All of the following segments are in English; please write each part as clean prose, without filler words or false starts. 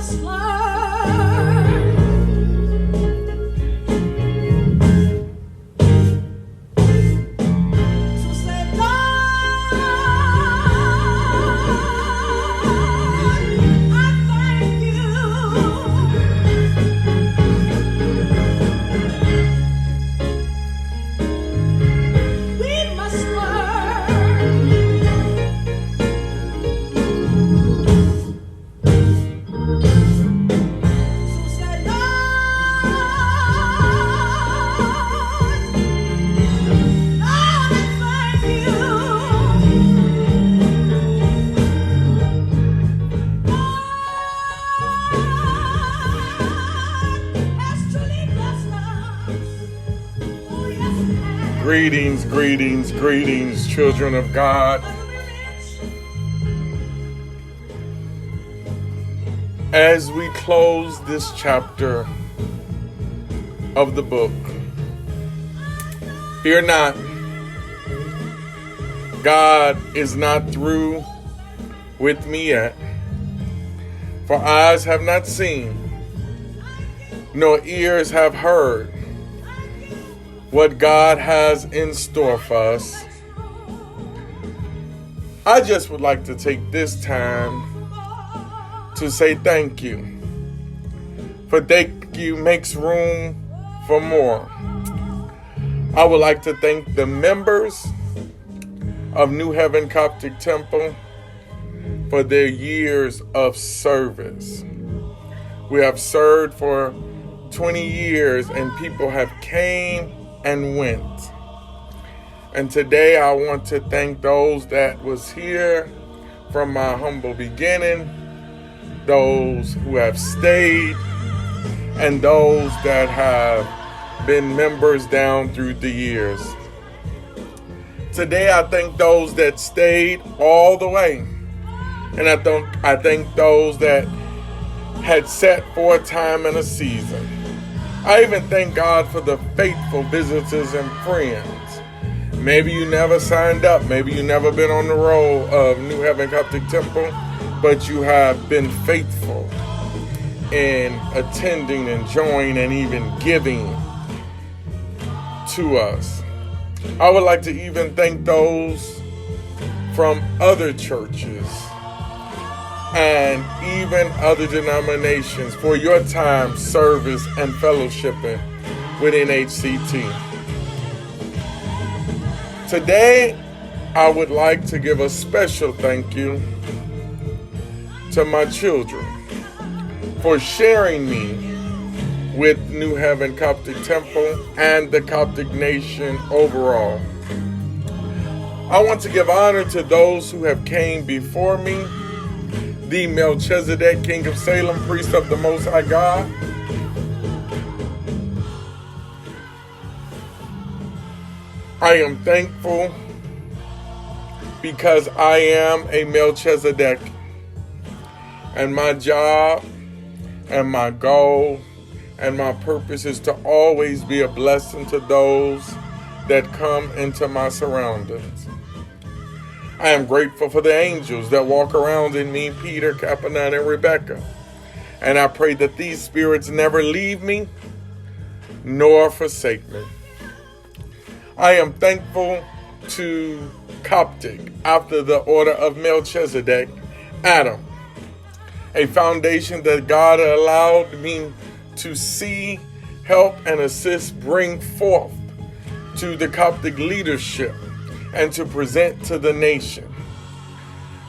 must learn. Greetings, greetings, greetings, children of God. As we close this chapter of the book, fear not. God is not through with me yet. For eyes have not seen, nor ears have heard what God has in store for us. I just would like to take this time to say thank you. For thank you makes room for more. I would like to thank the members of New Heaven Coptic Temple for their years of service. We have served for 20 years and people have came and went. And today I want to thank those that was here from my humble beginning, those who have stayed, and those that have been members down through the years. Today I thank those that stayed all the way. And I thank those that had set for a time and a season. I even thank God for the faithful visitors and friends. Maybe you never signed up. Maybe you never been on the roll of New Heaven Coptic Temple, but you have been faithful in attending and joining and even giving to us. I would like to even thank those from other churches and even other denominations for your time, service, and fellowshipping within HCT. Today, I would like to give a special thank you to my children for sharing me with New Heaven Coptic Temple and the Coptic Nation overall. I want to give honor to those who have came before me, the Melchizedek, King of Salem, priest of the Most High God. I am thankful because I am a Melchizedek, and my job and my goal and my purpose is to always be a blessing to those that come into my surroundings. I am grateful for the angels that walk around in me, Peter, Capanine, and Rebecca. And I pray that these spirits never leave me nor forsake me. I am thankful to Coptic, after the order of Melchizedek, Adam, a foundation that God allowed me to see, help, and assist bring forth to the Coptic leadership and to present to the nation.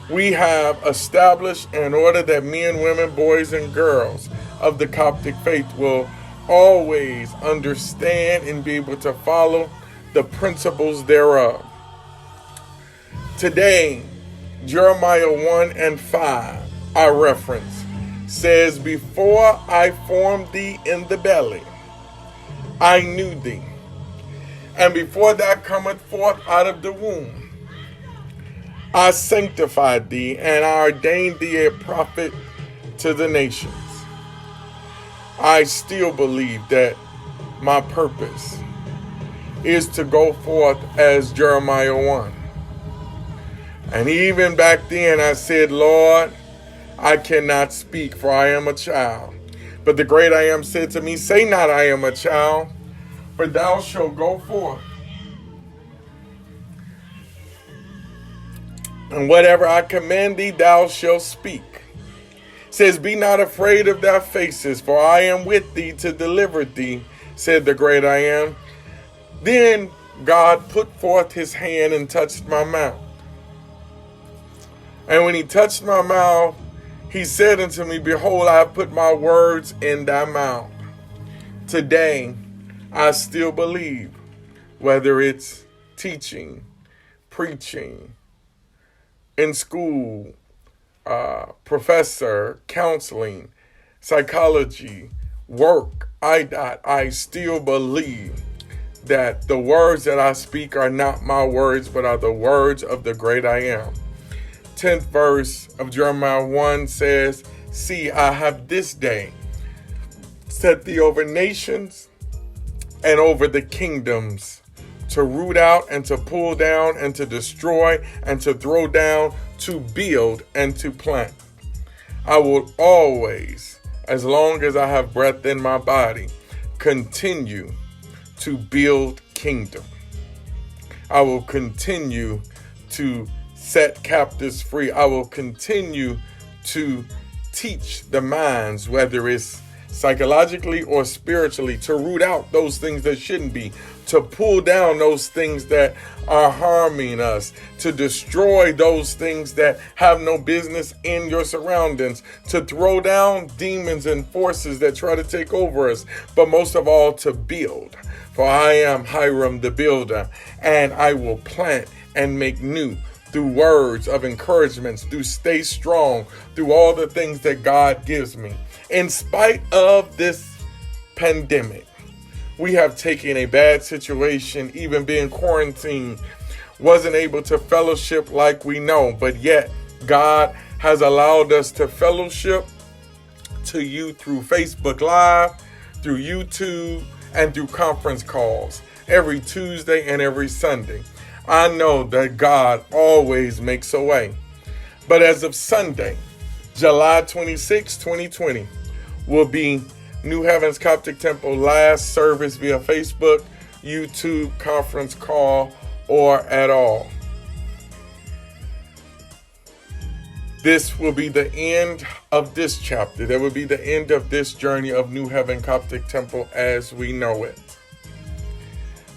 We have established an order that men, women, boys, and girls of the Coptic faith will always understand and be able to follow the principles thereof. Today, Jeremiah 1:5, I reference, says, "Before I formed thee in the belly, I knew thee. And before thou comest forth out of the womb, I sanctified thee, and I ordained thee a prophet to the nations." I still believe that my purpose is to go forth as Jeremiah 1. And even back then I said, Lord, I cannot speak, for I am a child. But the great I am said to me, say not I am a child, for thou shalt go forth. And whatever I command thee, thou shalt speak. Says, be not afraid of thy faces, for I am with thee to deliver thee, said the great I am. Then God put forth his hand and touched my mouth. And when he touched my mouth, he said unto me, behold, I have put my words in thy mouth. Today, I still believe, whether it's teaching, preaching, in school, professor, counseling, psychology, work, I still believe that the words that I speak are not my words, but are the words of the great I am. 10th verse of Jeremiah 1 says, see, I have this day set thee over nations and over the kingdoms, to root out and to pull down and to destroy and to throw down, to build and to plant. I will always, as long as I have breath in my body, continue to build kingdom. I will continue to set captives free. I will continue to teach the minds, whether it's psychologically or spiritually, to root out those things that shouldn't be, to pull down those things that are harming us, to destroy those things that have no business in your surroundings, to throw down demons and forces that try to take over us, but most of all, to build. For I am Hiram the builder, and I will plant and make new through words of encouragement, through stay strong, through all the things that God gives me. In spite of this pandemic, we have taken a bad situation, even being quarantined, wasn't able to fellowship like we know, but yet God has allowed us to fellowship to you through Facebook Live, through YouTube, and through conference calls every Tuesday and every Sunday. I know that God always makes a way. But as of Sunday, July 26, 2020, will be New Heaven's Coptic Temple last service via Facebook, YouTube, conference call, or at all. This will be the end of this chapter. That will be the end of this journey of New Heaven Coptic Temple as we know it.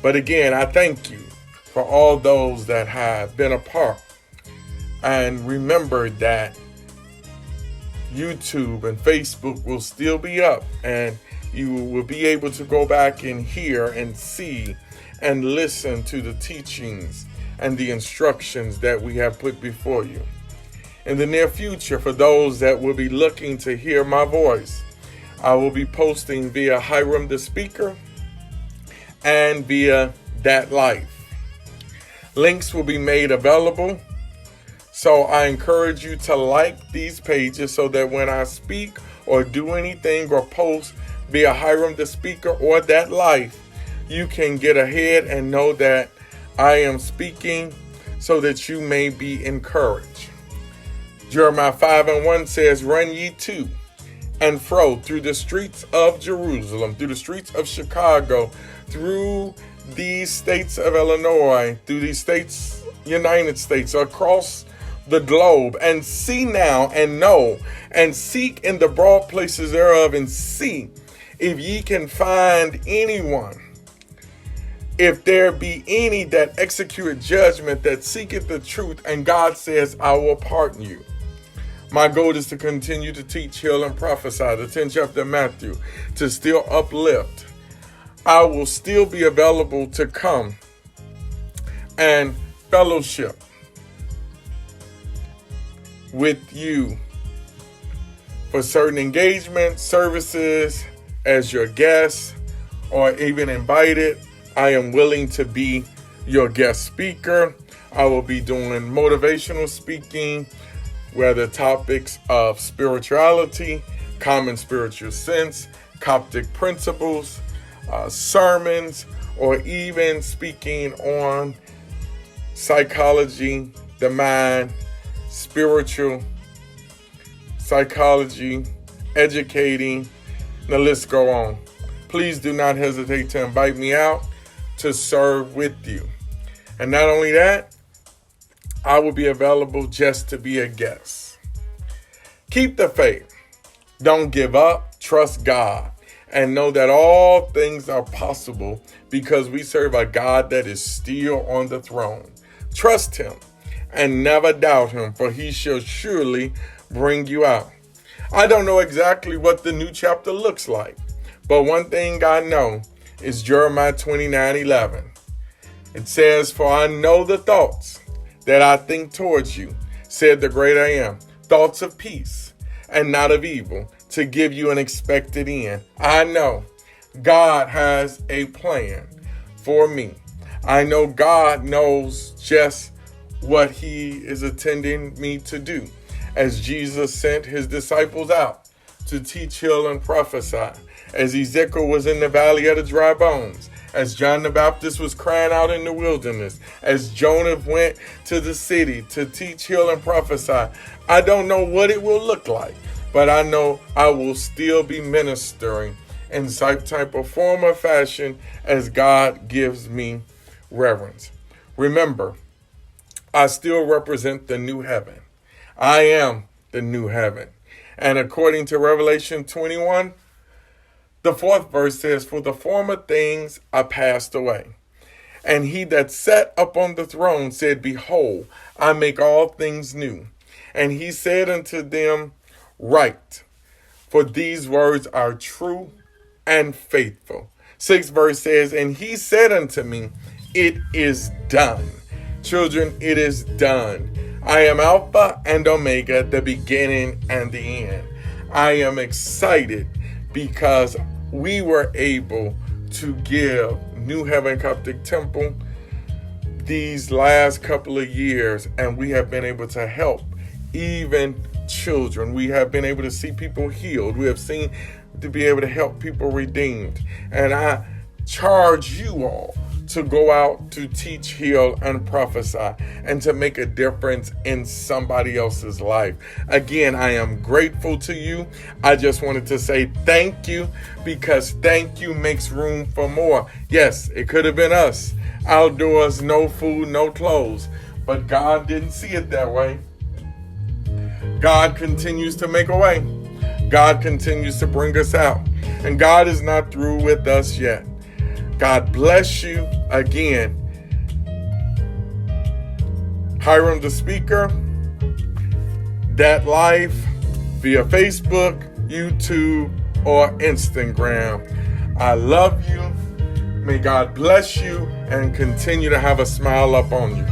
But again, I thank you for all those that have been a part. And remember that YouTube and Facebook will still be up, and you will be able to go back and hear and see and listen to the teachings and the instructions that we have put before you. In the near future, for those that will be looking to hear my voice, I will be posting via HiramtheSpeaker and via T.H.A.T Life. Links will be made available. So I encourage you to like these pages so that when I speak or do anything or post via HiramtheSpeaker or T.H.A.T Life, you can get ahead and know that I am speaking so that you may be encouraged. Jeremiah 5:1 says, run ye to and fro through the streets of Jerusalem, through the streets of Chicago, through these states of Illinois, through these states, United States, across the globe, and see now and know and seek in the broad places thereof, and see if ye can find anyone, if there be any that execute judgment, that seeketh the truth. And God says, I will pardon you. My goal is to continue to teach, heal, and prophesy, the 10th chapter of Matthew, to still uplift. I will still be available to come and fellowship with you for certain engagements, services, as your guest, or even invited. I am willing to be your guest speaker. I will be doing motivational speaking, whether topics of spirituality, common spiritual sense, Coptic principles, sermons, or even speaking on psychology, the mind, spiritual psychology, educating, the list go on. Please do not hesitate to invite me out to serve with you. And not only that, I will be available just to be a guest. Keep the faith. Don't give up. Trust God. And know that all things are possible because we serve a God that is still on the throne. Trust him and never doubt him, for he shall surely bring you out. I don't know exactly what the new chapter looks like, but one thing I know is Jeremiah 29:11. It says, "For I know the thoughts that I think towards you, said the great I am, thoughts of peace and not of evil, to give you an expected end." I know God has a plan for me. I know God knows just what he is intending me to do. As Jesus sent his disciples out to teach, heal, and prophesy, as Ezekiel was in the valley of the dry bones, as John the Baptist was crying out in the wilderness, as Jonah went to the city to teach, heal, and prophesy. I don't know what it will look like, but I know I will still be ministering in some type of form or fashion as God gives me reverence. Remember, I still represent the new heaven. I am the new heaven. And according to Revelation 21, the 4th verse says, "For the former things are passed away. And he that sat upon the throne said, Behold, I make all things new. And he said unto them, Write, for these words are true and faithful." 6th verse says, "And he said unto me, It is done." Children, it is done. I am Alpha and Omega, the beginning and the end. I am excited because we were able to give New Heaven Coptic Temple these last couple of years, and we have been able to help even children. We have been able to see people healed. We have seen to be able to help people redeemed. And I charge you all to go out to teach, heal, and prophesy, and to make a difference in somebody else's life. Again, I am grateful to you. I just wanted to say thank you, because thank you makes room for more. Yes, it could have been us. Outdoors, no food, no clothes. But God didn't see it that way. God continues to make a way. God continues to bring us out. And God is not through with us yet. God bless you again. HiramtheSpeaker, T.H.A.T Life via Facebook, YouTube, or Instagram. I love you. May God bless you and continue to have a smile up on you.